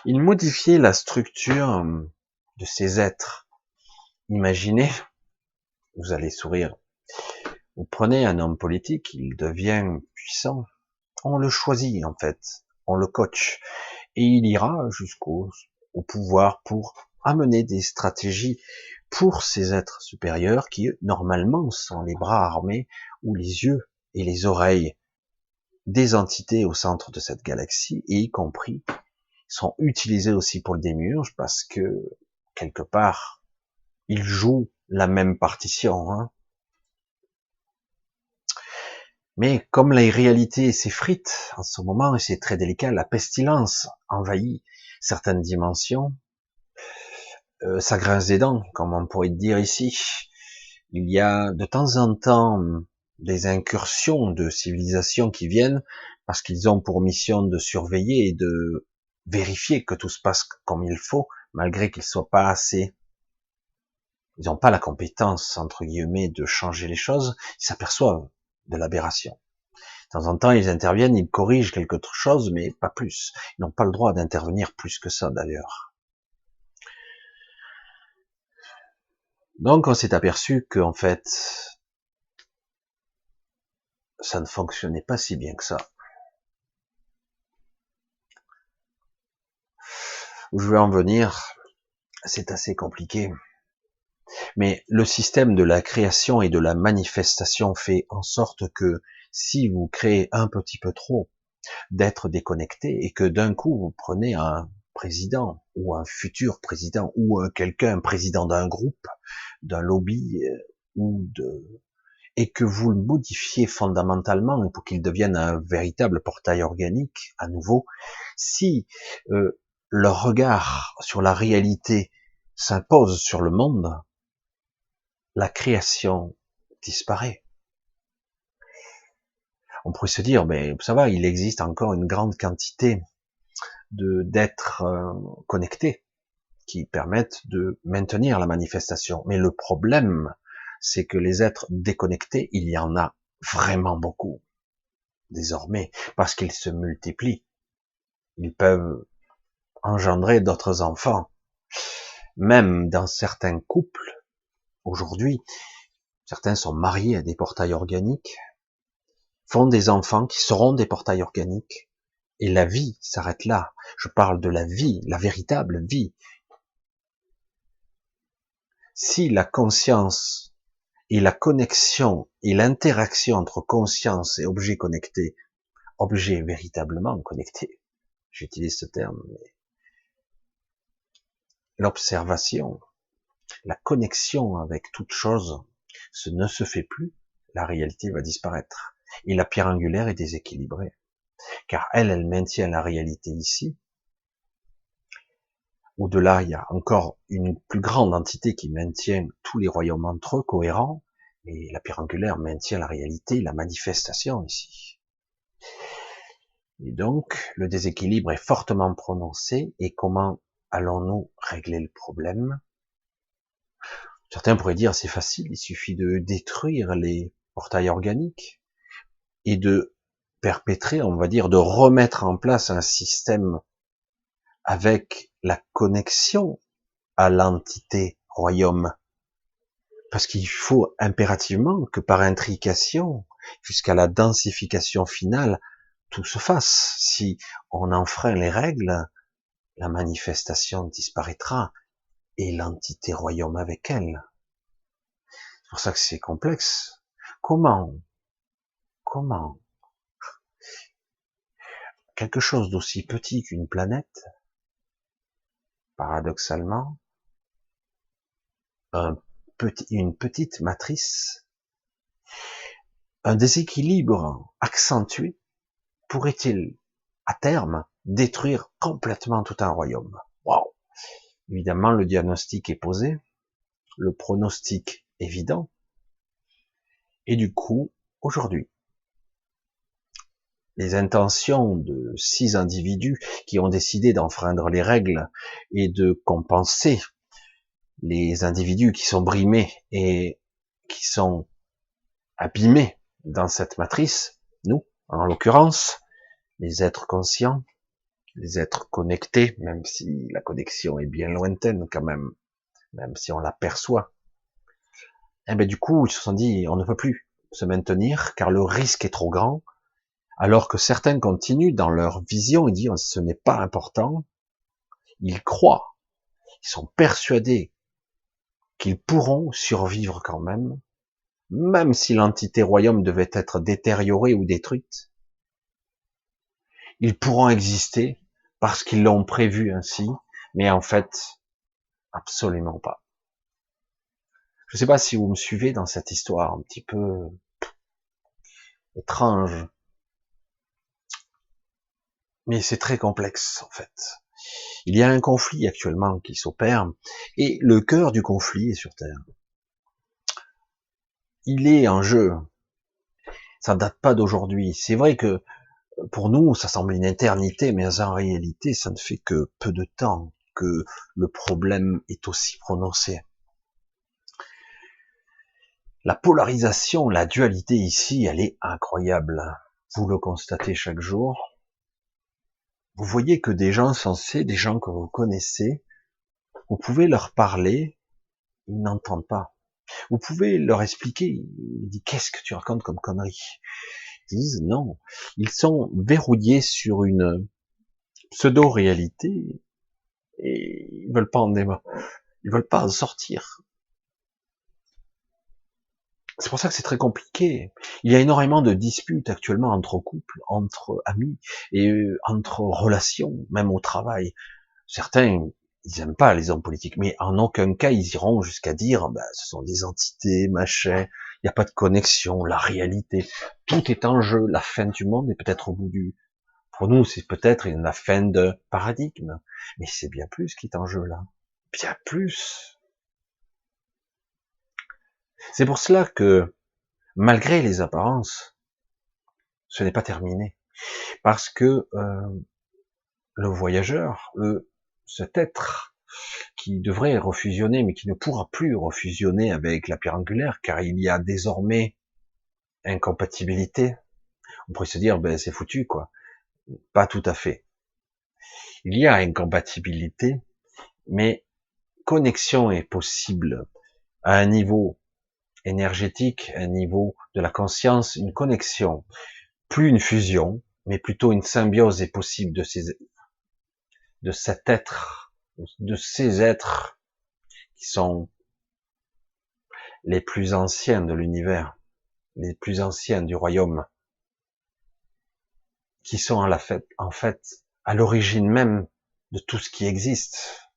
Ils modifiaient la structure de ces êtres. Imaginez, vous allez sourire, vous prenez un homme politique, il devient puissant, on le choisit en fait, on le coach, et il ira jusqu'au pouvoir pour amener des stratégies pour ces êtres supérieurs qui normalement sont les bras armés ou les yeux et les oreilles des entités au centre de cette galaxie, et y compris sont utilisés aussi pour le démiurge parce que quelque part ils jouent la même partition, hein. Mais comme la réalité s'effrite en ce moment, et c'est très délicat, la pestilence envahit certaines dimensions, ça grince des dents, comme on pourrait dire ici. Il y a de temps en temps des incursions de civilisations qui viennent parce qu'ils ont pour mission de surveiller et de vérifier que tout se passe comme il faut, malgré qu'ils soient pas assez, ils n'ont pas la compétence, entre guillemets, de changer les choses, ils s'aperçoivent de l'aberration. De temps en temps, ils interviennent, ils corrigent quelque chose, mais pas plus. Ils n'ont pas le droit d'intervenir plus que ça, d'ailleurs. Donc, on s'est aperçu qu'en fait, ça ne fonctionnait pas si bien que ça. Où je veux en venir, c'est assez compliqué. Mais le système de la création et de la manifestation fait en sorte que si vous créez un petit peu trop d'être déconnecté et que d'un coup vous prenez un président ou un futur président ou un président d'un groupe, d'un lobby ou et que vous le modifiez fondamentalement pour qu'il devienne un véritable portail organique, à nouveau, si leur regard sur la réalité s'impose sur le monde, la création disparaît. On pourrait se dire, mais ça va, il existe encore une grande quantité d'êtres connectés qui permettent de maintenir la manifestation. Mais le problème, c'est que les êtres déconnectés, il y en a vraiment beaucoup désormais, parce qu'ils se multiplient. Ils peuvent engendrer d'autres enfants. Même dans certains couples, aujourd'hui, certains sont mariés à des portails organiques, font des enfants qui seront des portails organiques, et la vie s'arrête là. Je parle de la vie, la véritable vie. Si la conscience et la connexion et l'interaction entre conscience et objet connecté, objet véritablement connecté, j'utilise ce terme, mais l'observation, la connexion avec toute chose, ce ne se fait plus, la réalité va disparaître. Et la pierre angulaire est déséquilibrée, car elle maintient la réalité ici. Au-delà, il y a encore une plus grande entité qui maintient tous les royaumes entre eux cohérents, et la pierre angulaire maintient la réalité, la manifestation ici. Et donc, le déséquilibre est fortement prononcé, et comment allons-nous régler le problème? Certains pourraient dire c'est facile, il suffit de détruire les portails organiques et de perpétrer, on va dire, de remettre en place un système avec la connexion à l'entité royaume. Parce qu'il faut impérativement que par intrication, jusqu'à la densification finale, tout se fasse. Si on enfreint les règles, la manifestation disparaîtra et l'entité royaume avec elle. C'est pour ça que c'est complexe. Comment quelque chose d'aussi petit qu'une planète, paradoxalement, une petite matrice, un déséquilibre accentué, pourrait-il, à terme, détruire complètement tout un royaume? Waouh! Évidemment, le diagnostic est posé, le pronostic évident, et du coup, aujourd'hui, les intentions de 6 individus qui ont décidé d'enfreindre les règles et de compenser les individus qui sont brimés et qui sont abîmés dans cette matrice, nous, en l'occurrence, les êtres conscients, les êtres connectés, même si la connexion est bien lointaine quand même si on l'aperçoit. Et ben du coup, ils se sont dit, on ne peut plus se maintenir car le risque est trop grand, alors que certains continuent dans leur vision et disent, ce n'est pas important. Ils croient, ils sont persuadés qu'ils pourront survivre quand même si l'entité royaume devait être détériorée ou détruite. Ils pourront exister parce qu'ils l'ont prévu ainsi, mais en fait, absolument pas. Je ne sais pas si vous me suivez dans cette histoire un petit peu étrange, mais c'est très complexe en fait. Il y a un conflit actuellement qui s'opère, et le cœur du conflit est sur Terre. Il est en jeu. Ça date pas d'aujourd'hui. C'est vrai que pour nous, ça semble une éternité, mais en réalité, ça ne fait que peu de temps que le problème est aussi prononcé. La polarisation, la dualité ici, elle est incroyable. Vous le constatez chaque jour. Vous voyez que des gens sensés, des gens que vous connaissez, vous pouvez leur parler, ils n'entendent pas. Vous pouvez leur expliquer, ils disent qu'est-ce que tu racontes comme connerie? Ils disent non. Ils sont verrouillés sur une pseudo-réalité et ils veulent pas en démarrer. Ils veulent pas en sortir. C'est pour ça que c'est très compliqué. Il y a énormément de disputes actuellement entre couples, entre amis et entre relations, même au travail. Certains, ils aiment pas les hommes politiques, mais en aucun cas ils iront jusqu'à dire, ce sont des entités, machin. Il n'y a pas de connexion, la réalité. Tout est en jeu. La fin du monde est peut-être au bout du... Pour nous, c'est peut-être la fin de paradigme. Mais c'est bien plus qui est en jeu là. Bien plus. C'est pour cela que, malgré les apparences, ce n'est pas terminé. Parce que le voyageur, cet être qui devrait refusionner, mais qui ne pourra plus refusionner avec la pierre angulaire, car il y a désormais incompatibilité. On pourrait se dire, ben c'est foutu, quoi. Pas tout à fait. Il y a incompatibilité, mais connexion est possible à un niveau énergétique, à un niveau de la conscience, une connexion, plus une fusion, mais plutôt une symbiose est possible de cet être, de ces êtres qui sont les plus anciens de l'univers, les plus anciens du royaume, qui sont en fait, à l'origine même de tout ce qui existe.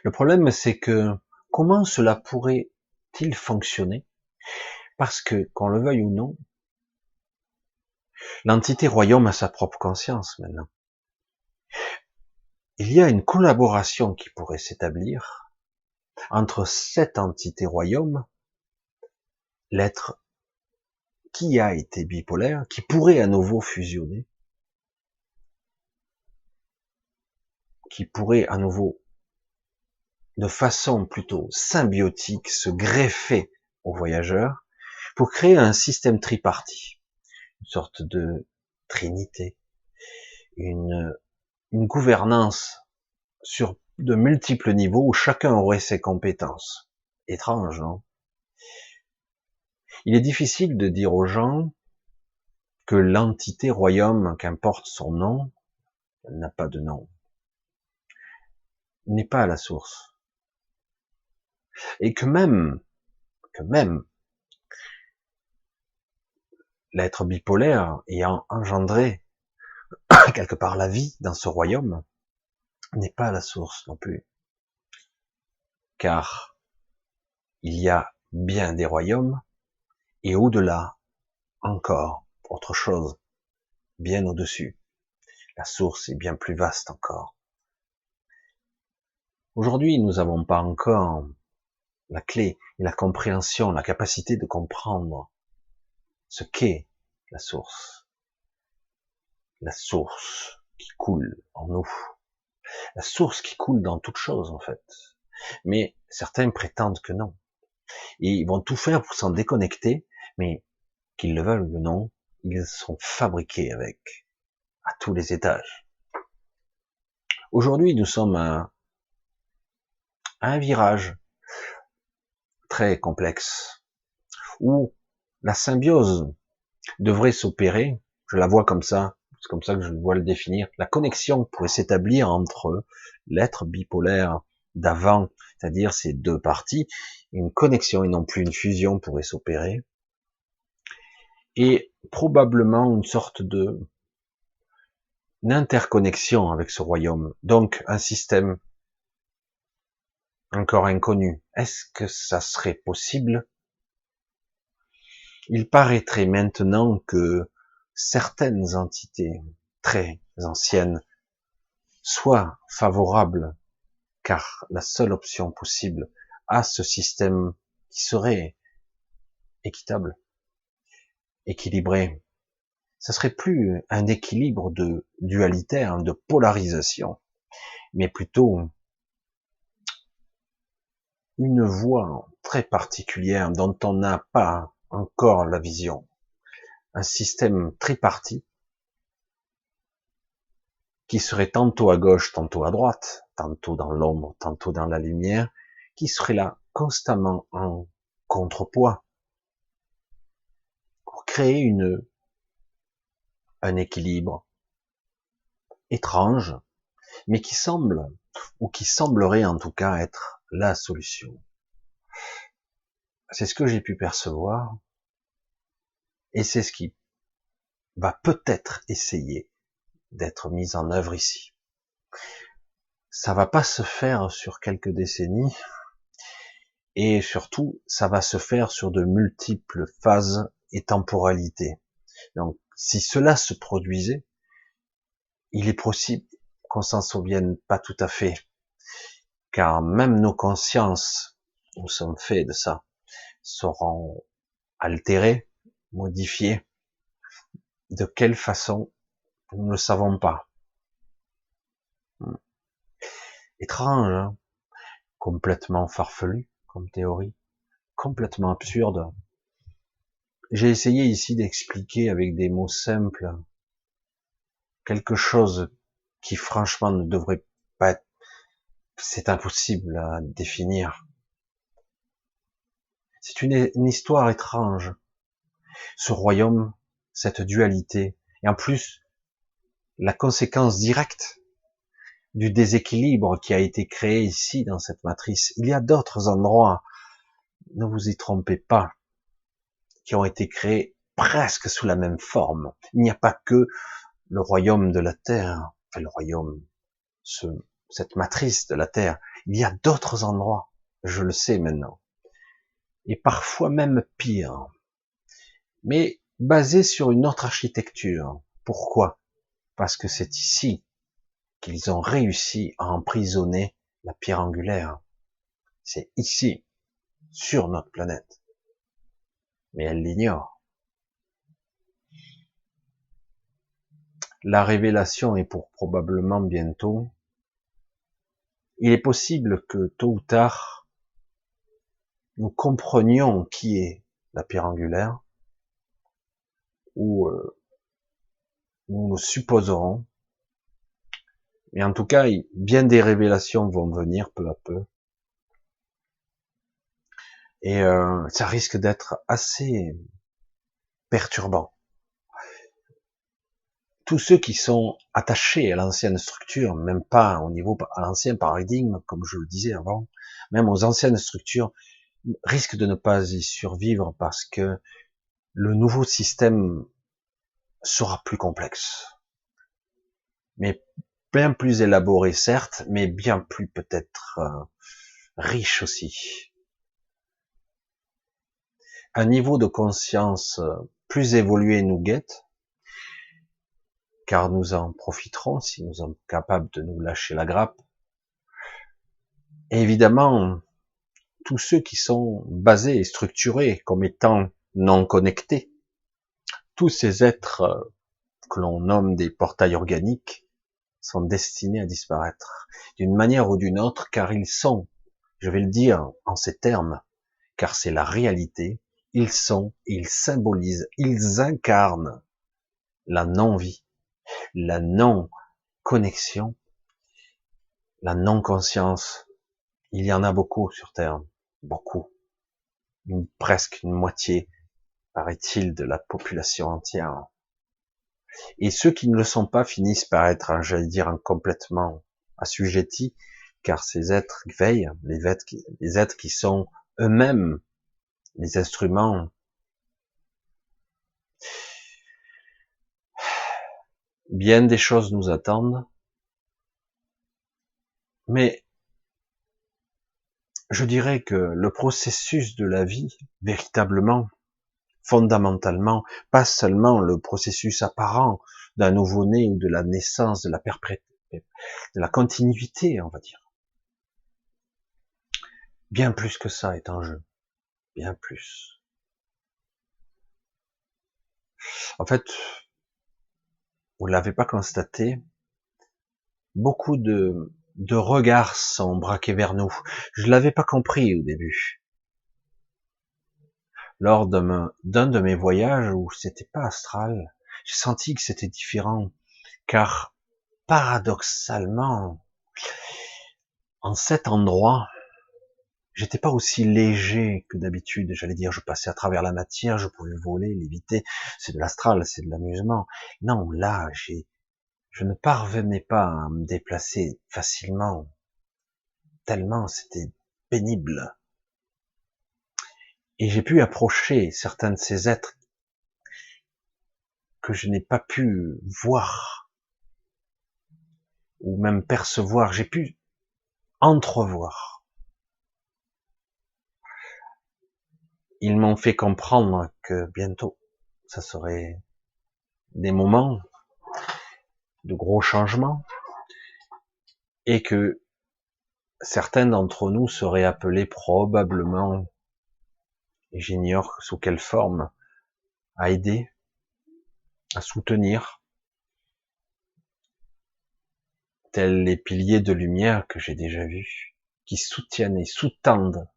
Le problème, c'est que comment cela pourrait-il fonctionner? Parce que, qu'on le veuille ou non, l'entité royaume a sa propre conscience maintenant. Il y a une collaboration qui pourrait s'établir entre cette entité royaume, l'être qui a été bipolaire, qui pourrait à nouveau fusionner, qui pourrait à nouveau, de façon plutôt symbiotique, se greffer aux voyageurs pour créer un système tripartite, une sorte de trinité, une gouvernance sur de multiples niveaux où chacun aurait ses compétences. Étrange, non? Il est difficile de dire aux gens que l'entité royaume, qu'importe son nom, elle n'a pas de nom, n'est pas à la source. Et que même l'être bipolaire ayant engendré quelque part la vie dans ce royaume, n'est pas à la source non plus. Car il y a bien des royaumes, et au-delà, encore autre chose, bien au-dessus. La source est bien plus vaste encore. Aujourd'hui, nous n'avons pas encore la clé et la compréhension, la capacité de comprendre ce qu'est la source qui coule en nous, la source qui coule dans toute chose en fait. Mais certains prétendent que non. Et ils vont tout faire pour s'en déconnecter, mais qu'ils le veulent ou non, ils sont fabriqués avec, à tous les étages. Aujourd'hui, nous sommes à un virage très complexe, où la symbiose devrait s'opérer, je la vois comme ça, c'est comme ça que je vois le définir, la connexion pourrait s'établir entre l'être bipolaire d'avant, c'est-à-dire ces deux parties, une connexion et non plus une fusion pourrait s'opérer, et probablement une sorte d'interconnexion avec ce royaume, donc un système encore inconnu. Est-ce que ça serait possible? Il paraîtrait maintenant que certaines entités très anciennes soient favorables, car la seule option possible à ce système qui serait équitable, équilibré, ça serait plus un équilibre de dualitaire, de polarisation, mais plutôt une voie très particulière dont on n'a pas encore la vision. Un système tripartite qui serait tantôt à gauche, tantôt à droite, tantôt dans l'ombre, tantôt dans la lumière, qui serait là constamment en contrepoids pour créer un équilibre étrange, mais qui semble, ou qui semblerait en tout cas être la solution. C'est ce que j'ai pu percevoir, et c'est ce qui va peut-être essayer d'être mis en œuvre ici. Ça va pas se faire sur quelques décennies, Et surtout, ça va se faire sur de multiples phases et temporalités. Donc, si cela se produisait, il est possible qu'on s'en souvienne pas tout à fait, car même nos consciences, nous sommes faits de ça, seront altérées, modifiées. De quelle façon, nous ne le savons pas. Étrange, hein, complètement farfelu comme théorie, complètement absurde. J'ai essayé ici d'expliquer avec des mots simples quelque chose qui franchement ne devrait pas être, c'est impossible à définir. C'est une histoire étrange, ce royaume, cette dualité, et en plus, la conséquence directe du déséquilibre qui a été créé ici dans cette matrice. Il y a d'autres endroits, ne vous y trompez pas, qui ont été créés presque sous la même forme. Il n'y a pas que le royaume de la Terre, enfin le royaume, cette matrice de la Terre. Il y a d'autres endroits, je le sais maintenant, et parfois même pire, mais basés sur une autre architecture. Pourquoi? Parce que c'est ici qu'ils ont réussi à emprisonner la pierre angulaire. C'est ici, sur notre planète. Mais elle l'ignore. La révélation est pour probablement bientôt. Il est possible que tôt ou tard, nous comprenions qui est la pierre angulaire, ou nous le supposerons. Mais en tout cas, bien des révélations vont venir peu à peu. Et ça risque d'être assez perturbant. Tous ceux qui sont attachés à l'ancienne structure, même pas au niveau, à l'ancien paradigme, comme je le disais avant, même aux anciennes structures, risquent de ne pas y survivre parce que le nouveau système sera plus complexe. Mais bien plus élaboré, certes, mais bien plus peut-être riche aussi. Un niveau de conscience plus évolué nous guette, car nous en profiterons si nous sommes capables de nous lâcher la grappe. Et évidemment, tous ceux qui sont basés et structurés comme étant non connectés, tous ces êtres que l'on nomme des portails organiques, sont destinés à disparaître d'une manière ou d'une autre, car ils sont, je vais le dire en ces termes, car c'est la réalité, ils sont, ils symbolisent, ils incarnent la non-vie, la non-connexion, la non-conscience. Il y en a beaucoup sur Terre, beaucoup, presque une moitié, paraît-il, de la population entière. Et ceux qui ne le sont pas finissent par être, j'allais dire, complètement assujettis, car ces êtres veillent, les êtres qui sont eux-mêmes les instruments. Bien des choses nous attendent, mais je dirais que le processus de la vie, véritablement, fondamentalement, pas seulement le processus apparent d'un nouveau-né ou de la naissance, de la continuité, on va dire. Bien plus que ça est en jeu. Bien plus. En fait, vous l'avez pas constaté, beaucoup de regards sont braqués vers nous. Je l'avais pas compris au début. Lors d'un de mes voyages où c'était pas astral, j'ai senti que c'était différent, car paradoxalement, en cet endroit, j'étais pas aussi léger que d'habitude. J'allais dire, je passais à travers la matière, je pouvais voler, léviter. C'est de l'astral, c'est de l'amusement. Non, là, je ne parvenais pas à me déplacer facilement, tellement c'était pénible. Et j'ai pu approcher certains de ces êtres que je n'ai pas pu voir, ou même percevoir, j'ai pu entrevoir. Ils m'ont fait comprendre que bientôt, ça serait des moments de gros changements et que certains d'entre nous seraient appelés probablement, et j'ignore sous quelle forme, à aider, à soutenir, tels les piliers de lumière que j'ai déjà vus, qui soutiennent et sous-tendent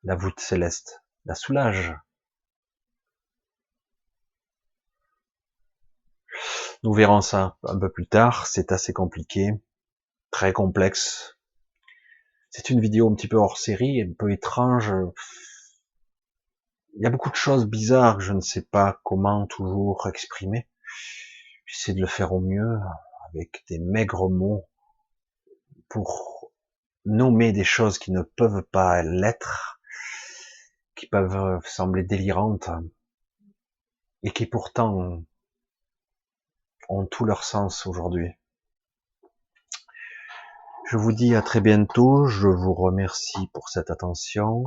la voûte céleste, la soulagent. Nous verrons ça un peu plus tard, c'est assez compliqué, très complexe. C'est une vidéo un petit peu hors série, un peu étrange. Il y a beaucoup de choses bizarres que je ne sais pas comment toujours exprimer. J'essaie de le faire au mieux, avec des maigres mots, pour nommer des choses qui ne peuvent pas l'être, qui peuvent sembler délirantes, et qui pourtant ont tout leur sens aujourd'hui. Je vous dis à très bientôt, je vous remercie pour cette attention.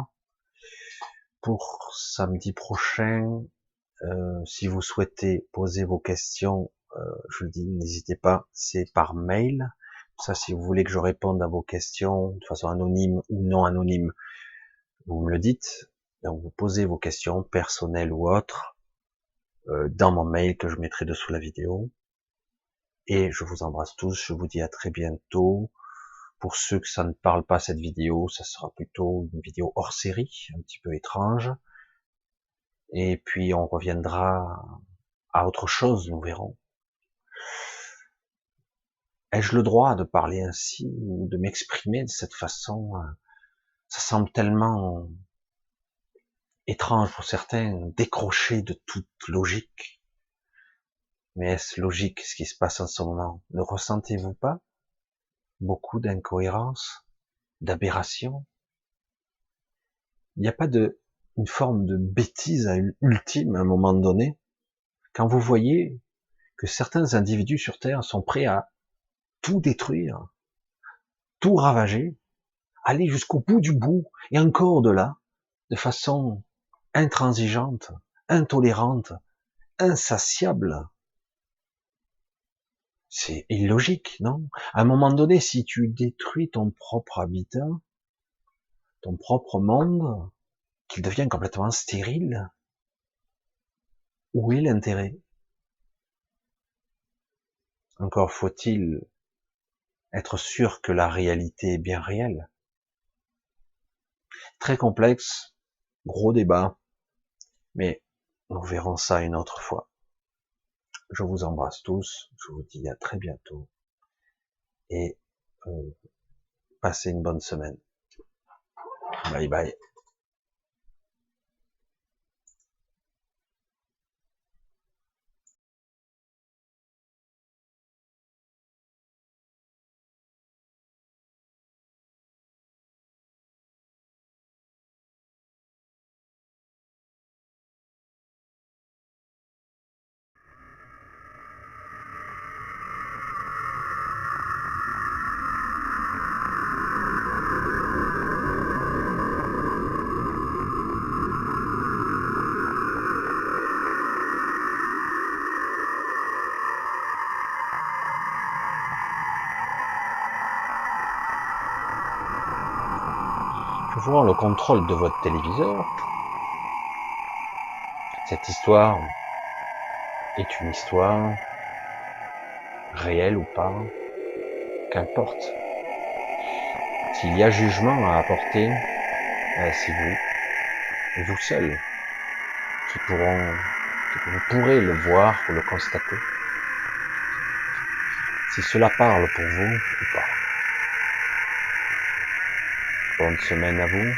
Pour samedi prochain, si vous souhaitez poser vos questions, je le dis, n'hésitez pas, c'est par mail. Ça, si vous voulez que je réponde à vos questions de façon anonyme ou non anonyme, vous me le dites. Donc, vous posez vos questions personnelles ou autres dans mon mail que je mettrai dessous la vidéo. Et je vous embrasse tous. Je vous dis à très bientôt. Pour ceux que ça ne parle pas cette vidéo, ça sera plutôt une vidéo hors série, un petit peu étrange. Et puis on reviendra à autre chose, nous verrons. Ai-je le droit de parler ainsi ou de m'exprimer de cette façon? Ça semble tellement étrange pour certains, décroché de toute logique. Mais est-ce logique ce qui se passe en ce moment? Ne ressentez-vous pas beaucoup d'incohérences, d'aberrations? Il n'y a pas une forme de bêtise ultime à un moment donné, quand vous voyez que certains individus sur Terre sont prêts à tout détruire, tout ravager, aller jusqu'au bout du bout, et encore au-delà, de façon intransigeante, intolérante, insatiable. C'est illogique, non? À un moment donné, si tu détruis ton propre habitat, ton propre monde, qu'il devient complètement stérile, où est l'intérêt? Encore faut-il être sûr que la réalité est bien réelle. Très complexe, gros débat, mais nous verrons ça une autre fois. Je vous embrasse tous, je vous dis à très bientôt, et passez une bonne semaine. Bye bye. Je vous rends le contrôle de votre téléviseur. Cette histoire est une histoire réelle ou pas, qu'importe. S'il y a jugement à apporter, c'est vous, et vous seul, vous pourrez le voir ou le constater. Si cela parle pour vous ou pas. Bonne semaine à vous,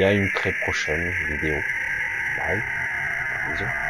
et à une très prochaine vidéo. Bye, bisous.